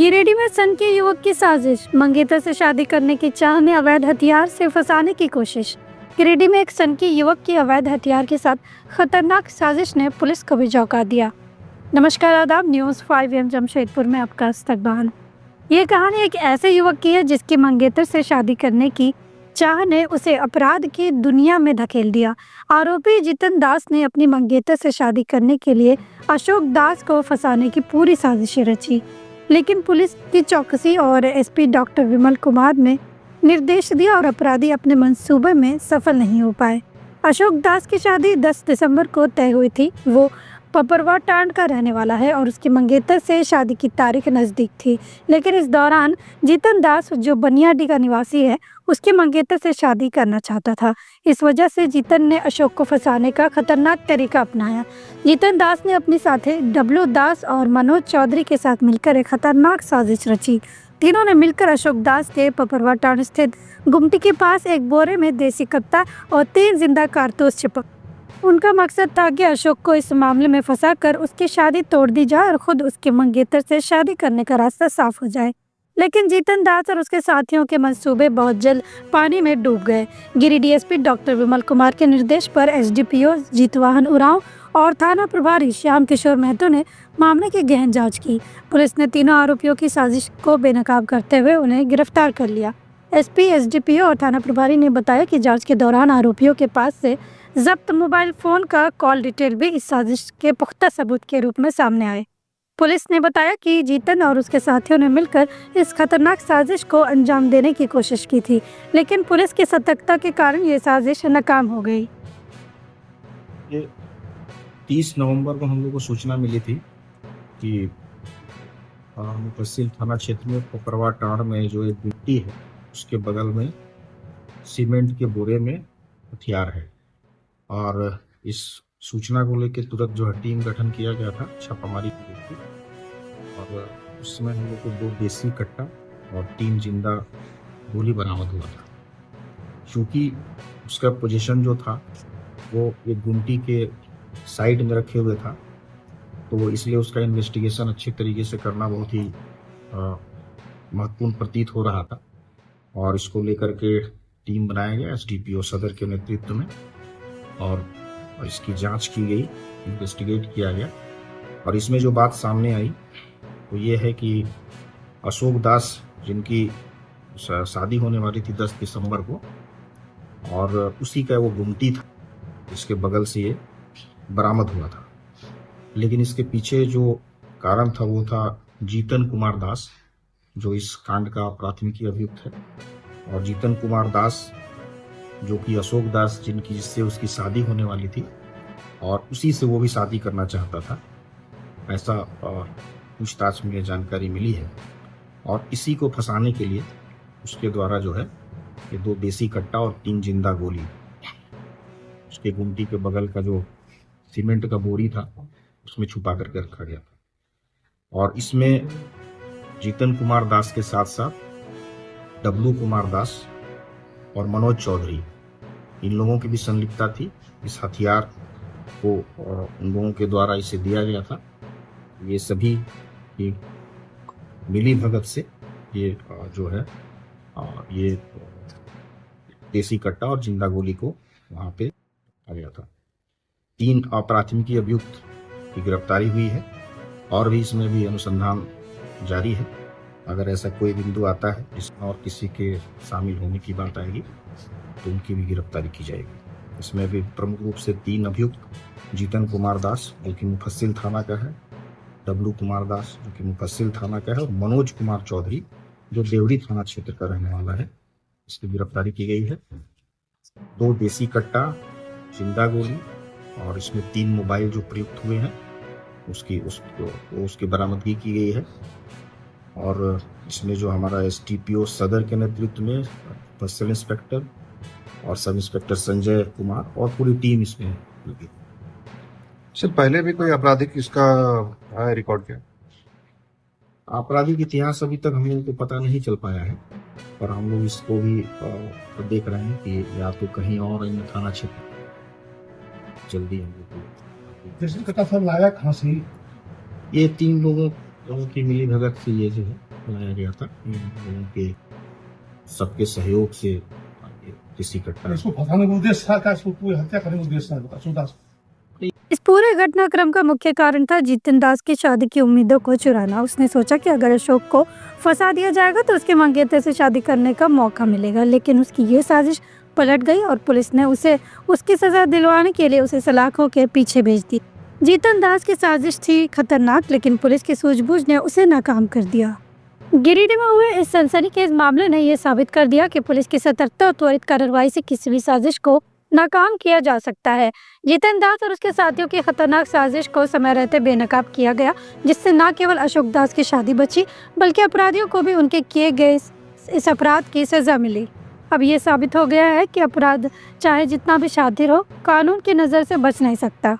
गिरिडीह में सन के युवक की साजिश, मंगेतर से शादी करने की चाह में अवैध हथियार से फंसाने की कोशिश। गिरिडीह में एक सन के युवक की अवैध हथियार के साथ खतरनाक साजिश ने पुलिस को भी चौंका दिया। नमस्कार, आदाब। न्यूज़ 5 AM जमशेदपुर में आपका इस्तकबाल। ये कहानी एक ऐसे युवक की है जिसकी मंगेतर से शादी करने की चाह ने उसे अपराध की दुनिया में धकेल दिया। आरोपी जितन दास ने अपनी मंगेतर से शादी करने के लिए अशोक दास को फंसाने की पूरी साजिश रची, लेकिन पुलिस की चौकसी और एसपी डॉक्टर विमल कुमार ने निर्देश दिया और अपराधी अपने मंसूबे में सफल नहीं हो पाए। अशोक दास की शादी 10 दिसंबर को तय हुई थी। वो पपरवा टांड का रहने वाला है और उसकी मंगेतर से शादी की तारीख नज़दीक थी, लेकिन इस दौरान जीतन दास, जो बनियाडी का निवासी है, उसकी मंगेतर से शादी करना चाहता था। इस वजह से जीतन ने अशोक को फंसाने का खतरनाक तरीका अपनाया। जीतन दास ने अपने साथी डब्लू दास और मनोज चौधरी के साथ मिलकर एक खतरनाक साजिश रची। तीनों ने मिलकर अशोक दास के पपरवा टांड स्थित गुमटी के पास एक बोरे में देसी कट्टा और 3 जिंदा कारतूस छिपा। उनका मकसद था कि अशोक को इस मामले में फंसाकर उसकी शादी तोड़ दी जाए और खुद उसके मंगेतर से शादी करने का रास्ता साफ हो जाए। लेकिन जीतन दास और उसके साथियों के मंसूबे बहुत जल्द पानी में डूब गए। गिरिडीह एसपी डॉक्टर विमल कुमार के निर्देश पर एसडीपीओ जीतवाहन उरांव और थाना प्रभारी श्याम किशोर महतो ने मामले की गहन जांच की। पुलिस ने तीनों आरोपियों की साजिश को बेनकाब करते हुए उन्हें गिरफ्तार कर लिया। एसपी, एसडीपीओ और थाना प्रभारी ने बताया कि जांच के दौरान आरोपियों के पास से जब्त मोबाइल फोन का कॉल डिटेल भी इस साजिश के पुख्ता सबूत के रूप में सामने आए। पुलिस ने बताया कि जीतन और उसके साथियों ने मिलकर इस खतरनाक साजिश को अंजाम देने की कोशिश की थी, लेकिन पुलिस की सतर्कता के कारण ये साजिश नाकाम हो गई। 30 नवंबर को हम लोग को सूचना मिली थी कि मुफस्सिल थाना क्षेत्र में पपरवा टांड में जो एक गुमटी है उसके बगल में सीमेंट के बोरे में हथियार है, और इस सूचना को लेकर तुरंत जो है टीम गठन किया गया था, छापामारी की गई थी। और उस समय हम लोग को 2 देसी कट्टा और 3 जिंदा गोली बरामद हुआ था। क्योंकि उसका पोजीशन जो था वो एक गुमटी के साइड में रखे हुए था, तो इसलिए उसका इन्वेस्टिगेशन अच्छे तरीके से करना बहुत ही महत्वपूर्ण प्रतीत हो रहा था। और इसको लेकर के टीम बनाया गया एसडीपीओ सदर के नेतृत्व में, और इसकी जांच की गई, इन्वेस्टिगेट किया गया। और इसमें जो बात सामने आई वो ये है कि अशोक दास, जिनकी शादी होने वाली थी 10 दिसंबर को, और उसी का वो गुमटी था इसके बगल से ये बरामद हुआ था। लेकिन इसके पीछे जो कारण था वो था जीतन कुमार दास, जो इस कांड का प्राथमिकी अभियुक्त है। और जीतन कुमार दास जो कि अशोक दास, जिससे उसकी शादी होने वाली थी, और उसी से वो भी शादी करना चाहता था, ऐसा पूछताछ में जानकारी मिली है। और इसी को फंसाने के लिए उसके द्वारा जो है ये 2 देसी कट्टा और 3 जिंदा गोली उसके गुमटी के बगल का जो सीमेंट का बोरी था उसमें छुपा करके रखा गया था। और इसमें जीतन कुमार दास के साथ साथ डब्लू कुमार दास और मनोज चौधरी, इन लोगों की भी संलिप्तता थी। इस हथियार को उन लोगों के द्वारा इसे दिया गया था। ये सभी की मिली भगत से ये जो है ये देसी कट्टा और जिंदा गोली को वहाँ पे आ गया था। 3 अपराधिकी अभियुक्त की गिरफ्तारी हुई है, और भी इसमें भी अनुसंधान जारी है। अगर ऐसा कोई बिंदु आता है जिसमें और किसी के शामिल होने की बात आएगी तो उनकी भी गिरफ्तारी की जाएगी। इसमें भी प्रमुख रूप से 3 अभियुक्त, जीतन कुमार दास जो कि मुफस्सिल थाना का है, डब्लू कुमार दास जो कि मुफस्सिल थाना का है, और मनोज कुमार चौधरी जो देवरी थाना क्षेत्र का रहने वाला है, इसकी गिरफ्तारी की गई है। 2 देसी कट्टा, जिंदा गोली और इसमें 3 मोबाइल जो प्रयुक्त हुए हैं उसकी बरामदगी की गई है। और इसमें जो हमारा एसडीपीओ सदर के नेतृत्व में पर्सनल इंस्पेक्टर और सब इंस्पेक्टर संजय कुमार और पूरी टीम इसमें लगी। सर, पहले भी कोई आपराधिक इसका रिकॉर्ड किया? आपराधिक इतिहास अभी तक हम लोगों को पता नहीं चल पाया है, पर हम लोग इसको भी देख रहे हैं कि या तो कहीं और इन थाना क्षेत्र जल्दी हम लोग लाया कहाँ से? ये 3 लोगों लोगों की मिली भगत से ये जो है बनाया गया था। इन लोगों के सबके सहयोग से ये किसी घटना इसको फंसाने का उद्देश्य था क्या? इसको कोई हत्या करने का उद्देश्य था? बता सुदास। इस पूरे घटनाक्रम का मुख्य कारण था जितिन दास की शादी की उम्मीदों को चुराना। उसने सोचा कि अगर अशोक को फंसा दिया जाएगा तो उसके मंगेतर से शादी करने का मौका मिलेगा, लेकिन उसकी ये साजिश पलट गई और पुलिस ने उसे उसकी सजा दिलवाने के लिए उसे सलाखों के पीछे भेज दी। जितिन दास की साजिश थी खतरनाक, लेकिन पुलिस की सूझबूझ ने उसे नाकाम कर दिया। गिरिडीह में हुए इस सनसनीखेज मामले ने यह साबित कर दिया कि पुलिस की सतर्कता और त्वरित कार्रवाई से किसी भी साजिश को नाकाम किया जा सकता है। जितिन दास और उसके साथियों की खतरनाक साजिश को समय रहते बेनकाब किया गया, जिससे न केवल अशोक दास की शादी बची बल्कि अपराधियों को भी उनके किए गए इस अपराध की सजा मिली। अब ये साबित हो गया है कि अपराध चाहे जितना भी शातिर हो, कानून की नज़र से बच नहीं सकता।